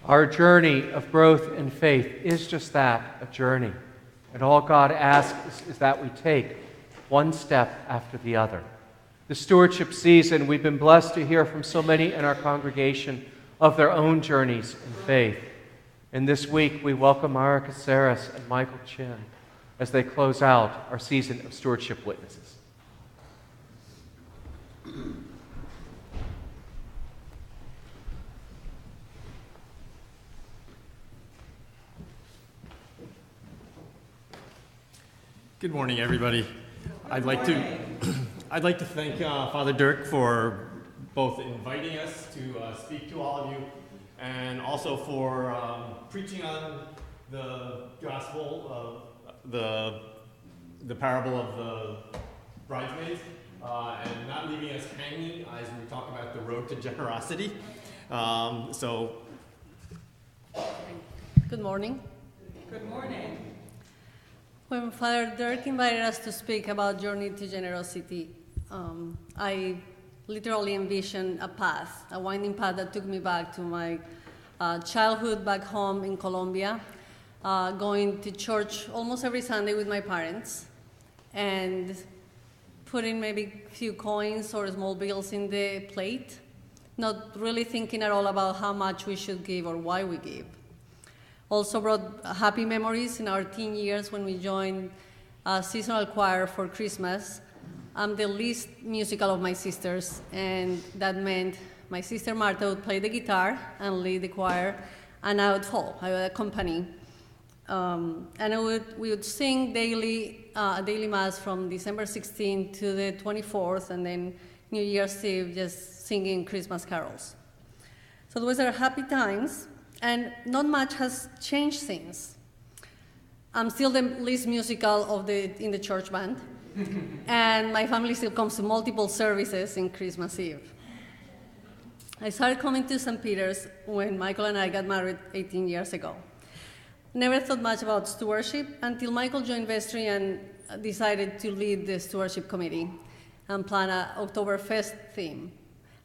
Our journey of growth in faith is just that, a journey. And all God asks is that we take one step after the other. The stewardship season, we've been blessed to hear from so many in our congregation of their own journeys in faith. And this week, we welcome Mayra Caceres and Michael Chin as they close out our season of stewardship witnesses. Good morning, everybody. I'd like to thank Father Dirk for both inviting us to speak to all of you, and also for preaching on the gospel of the parable of the bridesmaids, and not leaving us hanging as we talk about the road to generosity. Good morning. Good morning. When Father Dirk invited us to speak about Journey to Generosity, I literally envisioned a path, a winding path that took me back to my childhood back home in Colombia, going to church almost every Sunday with my parents, and putting maybe a few coins or small bills in the plate, not really thinking at all about how much we should give or why we give. Also brought happy memories in our teen years when we joined a seasonal choir for Christmas. I'm the least musical of my sisters, and that meant my sister Marta would play the guitar and lead the choir, and I would follow, I would accompany. And we would sing daily mass from December 16th to the 24th, and then New Year's Eve just singing Christmas carols. So those are happy times. And not much has changed since. I'm still the least musical in the church band, and my family still comes to multiple services in Christmas Eve. I started coming to St. Peter's when Michael and I got married 18 years ago. Never thought much about stewardship until Michael joined Vestry and decided to lead the stewardship committee and plan an Oktoberfest theme.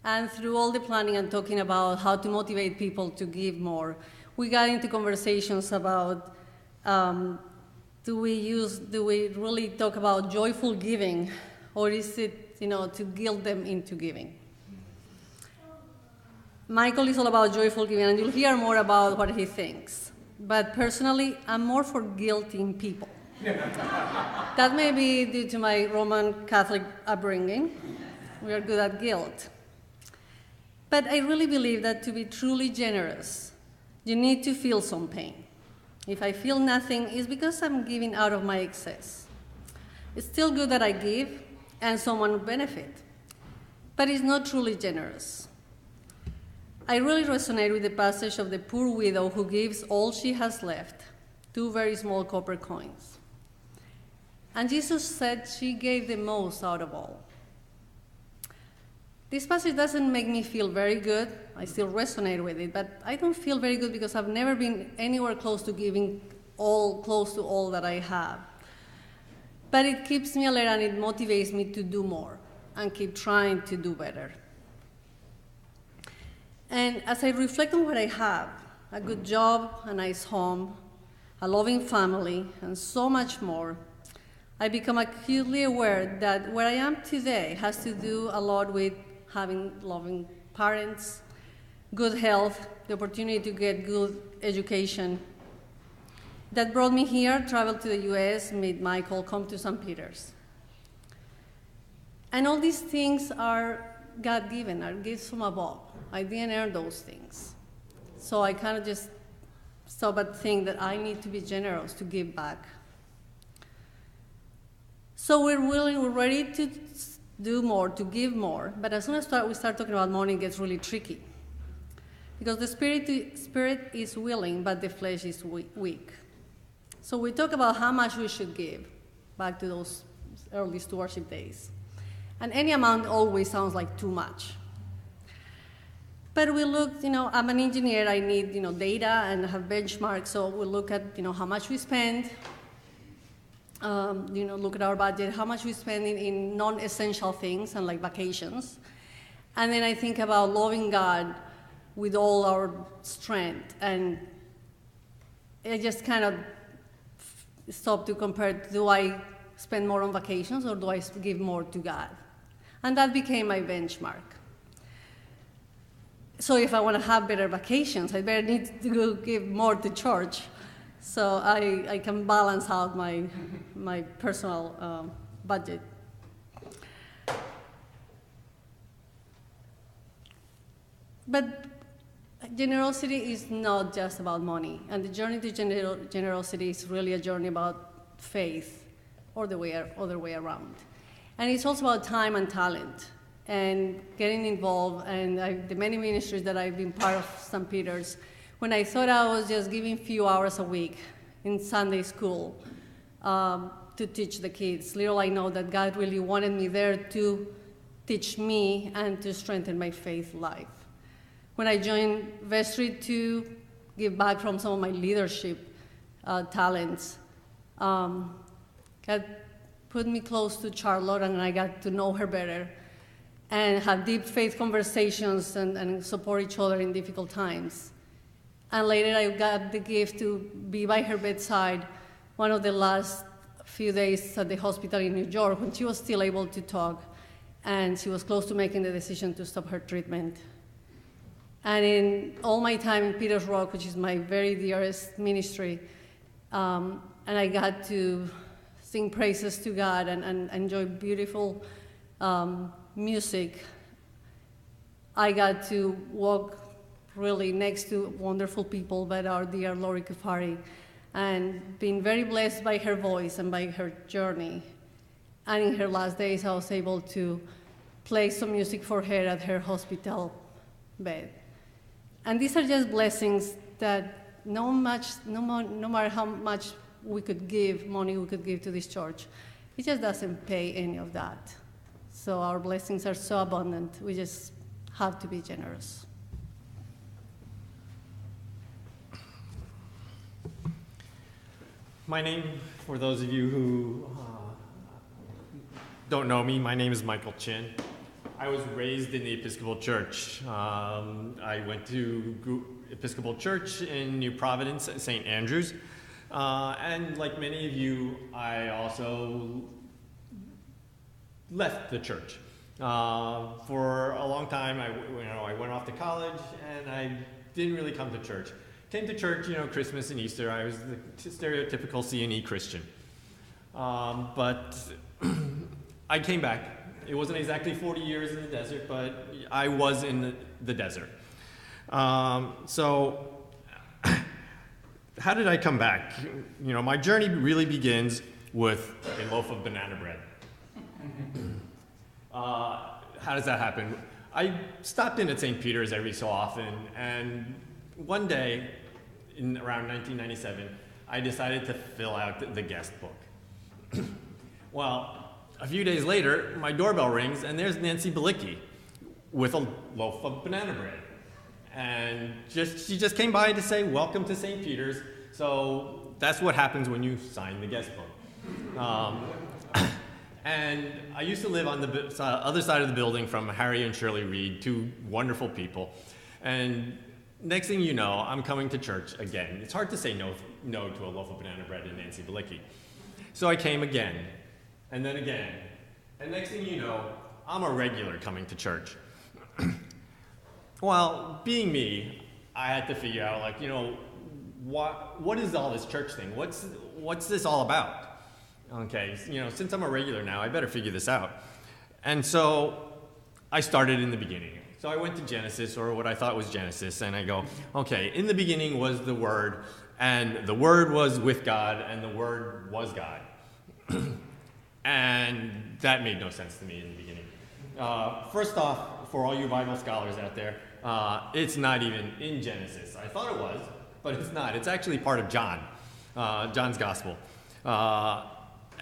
And through all the planning and talking about how to motivate people to give more, we got into conversations about do we really talk about joyful giving, or is it, to guilt them into giving? Michael is all about joyful giving, and you'll hear more about what he thinks. But personally, I'm more for guilting people. That may be due to my Roman Catholic upbringing. We are good at guilt. But I really believe that to be truly generous, you need to feel some pain. If I feel nothing, it's because I'm giving out of my excess. It's still good that I give and someone will benefit, but it's not truly generous. I really resonate with the passage of the poor widow who gives all she has left, 2 very small copper coins. And Jesus said she gave the most out of all. This passage doesn't make me feel very good. I still resonate with it, but I don't feel very good because I've never been anywhere close to giving close to all that I have. But it keeps me alert and it motivates me to do more and keep trying to do better. And as I reflect on what I have, a good job, a nice home, a loving family, and so much more, I become acutely aware that where I am today has to do a lot with having loving parents, good health, the opportunity to get good education. That brought me here, traveled to the US, meet Michael, come to St. Peter's. And all these things are God-given, are gifts from above. I didn't earn those things. So I kind of just stop and think that I need to be generous to give back. So we're ready to do more, to give more, but as soon as we start talking about money, it gets really tricky. Because the spirit is willing, but the flesh is weak. So we talk about how much we should give, back to those early stewardship days. And any amount always sounds like too much. But we look, I'm an engineer, I need, data and have benchmarks, so we look at, how much we spend, look at our budget, how much we spend in non-essential things and like vacations. And then I think about loving God with all our strength. And I just kind of stopped to compare, do I spend more on vacations or do I give more to God? And that became my benchmark. So if I want to have better vacations, I better need to give more to church so I can balance out my personal budget. But generosity is not just about money, and the journey to generosity is really a journey about faith, or the other way around. And it's also about time and talent, and getting involved, and the many ministries that I've been part of St. Peter's. When I thought I was just giving few hours a week in Sunday school to teach the kids, little I know that God really wanted me there to teach me and to strengthen my faith life. When I joined Vestry to give back from some of my leadership talents, God put me close to Charlotte, and I got to know her better and have deep faith conversations and support each other in difficult times. And later I got the gift to be by her bedside one of the last few days at the hospital in New York when she was still able to talk, and she was close to making the decision to stop her treatment. And in all my time in Peter's Rock, which is my very dearest ministry, and I got to sing praises to God and enjoy beautiful music, I got to walk really next to wonderful people, but our dear Lori Kufari, and being very blessed by her voice and by her journey. And in her last days, I was able to play some music for her at her hospital bed. And these are just blessings that no matter how much money we could give to this church, it just doesn't pay any of that. So our blessings are so abundant, we just have to be generous. My name, for those of you who don't know me, my name is Michael Chin. I was raised in the Episcopal Church. I went to Episcopal Church in New Providence, St. Andrews. And like many of you, I also left the church. For a long time, I went off to college and I didn't really come to church. Came to church, Christmas and Easter. I was the stereotypical C&E Christian. But I came back. It wasn't exactly 40 years in the desert, but I was in the desert. So how did I come back? My journey really begins with a loaf of banana bread. How does that happen? I stopped in at St. Peter's every so often, and one day, in around 1997, I decided to fill out the guest book. Well, a few days later, my doorbell rings, and there's Nancy Balicki with a loaf of banana bread. And she just came by to say, welcome to St. Peter's. So that's what happens when you sign the guest book. And I used to live on the other side of the building from Harry and Shirley Reed, two wonderful people. And next thing you know, I'm coming to church again. It's hard to say no to a loaf of banana bread and Nancy Balicki. So I came again, and then again. And next thing you know, I'm a regular coming to church. Well, being me, I had to figure out, what is all this church thing? What's this all about? Okay, since I'm a regular now, I better figure this out. And so I started in the beginning. So I went to Genesis, or what I thought was Genesis, and I go, okay, in the beginning was the Word, and the Word was with God, and the Word was God. And that made no sense to me in the beginning. First off, for all you Bible scholars out there, it's not even in Genesis. I thought it was, but it's not. It's actually part of John's Gospel.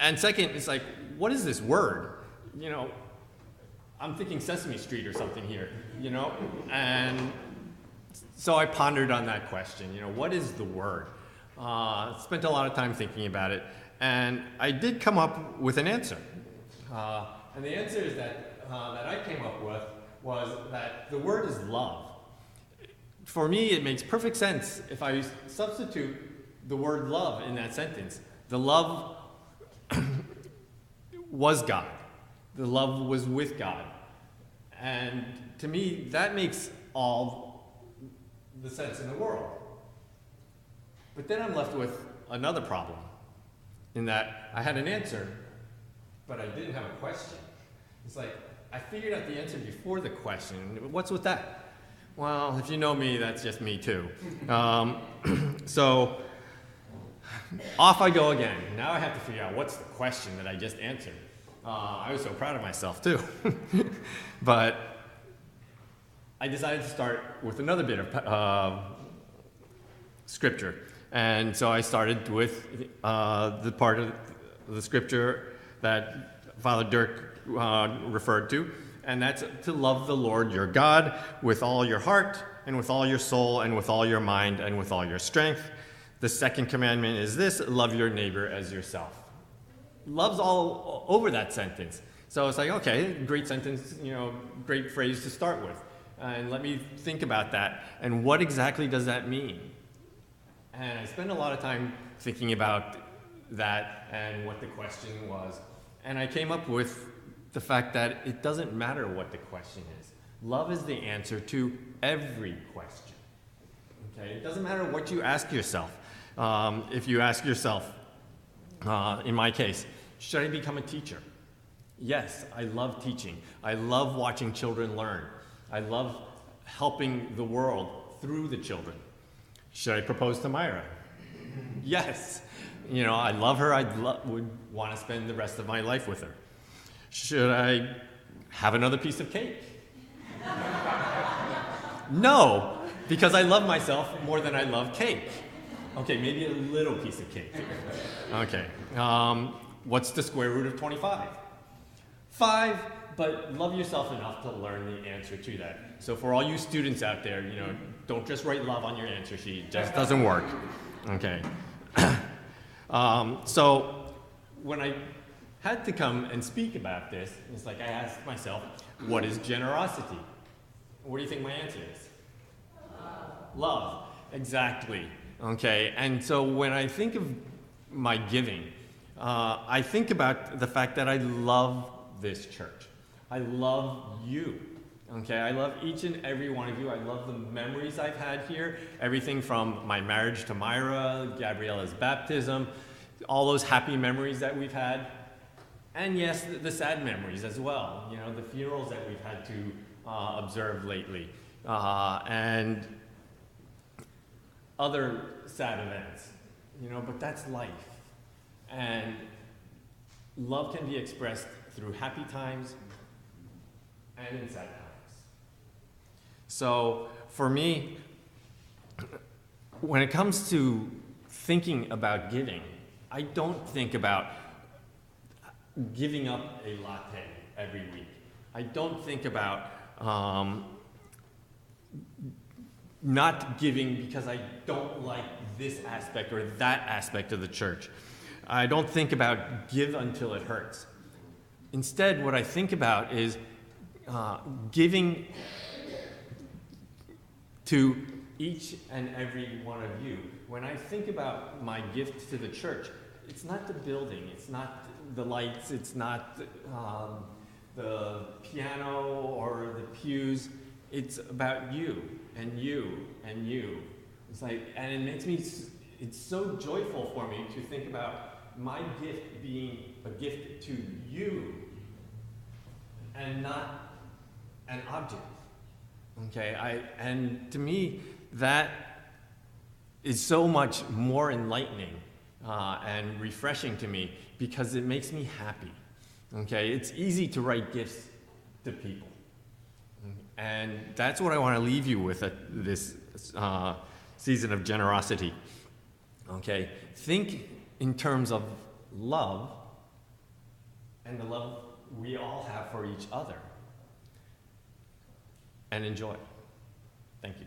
And second, it's like, what is this word? I'm thinking Sesame Street or something here, And so I pondered on that question, what is the word? Spent a lot of time thinking about it, and I did come up with an answer. And the answer is that I came up with was that the word is love. for me, it makes perfect sense if I substitute the word love in that sentence. The love was God. The love was with God. And to me, that makes all the sense in the world. But then I'm left with another problem, in that I had an answer, but I didn't have a question. It's like, I figured out the answer before the question. What's with that? Well, if you know me, that's just me too. So off I go again. Now I have to figure out what's the question that I just answered. I was so proud of myself too. But I decided to start with another bit of scripture. And so I started with the part of the scripture that Father Dirk referred to, and that's to love the Lord your God with all your heart, and with all your soul, and with all your mind, and with all your strength. The second commandment is this: love your neighbor as yourself. Love's all over that sentence. So it's like, okay, great sentence, great phrase to start with. And let me think about that. And what exactly does that mean? And I spent a lot of time thinking about that and what the question was. And I came up with the fact that it doesn't matter what the question is. Love is the answer to every question. Okay? It doesn't matter what you ask yourself. If you ask yourself, in my case, should I become a teacher? Yes, I love teaching. I love watching children learn. I love helping the world through the children. Should I propose to Mayra? Yes. I love her. I would want to spend the rest of my life with her. Should I have another piece of cake? No, because I love myself more than I love cake. Okay, maybe a little piece of cake. Okay. What's the square root of 25? 5, but love yourself enough to learn the answer to that. So for all you students out there, don't just write love on your answer sheet. It just doesn't work. Okay. So when I had to come and speak about this, it's like I asked myself, what is generosity? What do you think my answer is? Love. Exactly. Okay. And so when I think of my giving, I think about the fact that I love this church. I love you. Okay, I love each and every one of you. I love the memories I've had here. Everything from my marriage to Mayra, Gabriella's baptism, all those happy memories that we've had. And yes, the sad memories as well. The funerals that we've had to observe lately. And other sad events. But that's life. And love can be expressed through happy times and in sad times. So for me, when it comes to thinking about giving, I don't think about giving up a latte every week. I don't think about not giving because I don't like this aspect or that aspect of the church. I don't think about give until it hurts. Instead, what I think about is giving to each and every one of you. When I think about my gift to the church, it's not the building, it's not the lights, it's not the piano or the pews. It's about you and you and you. It's like, and it makes me, it's so joyful for me to think about my gift being a gift to you and not an object. Okay, and to me, that is so much more enlightening and refreshing to me because it makes me happy. Okay, it's easy to write gifts to people. And that's what I want to leave you with at this season of generosity. Okay, think in terms of love and the love we all have for each other. And enjoy. Thank you.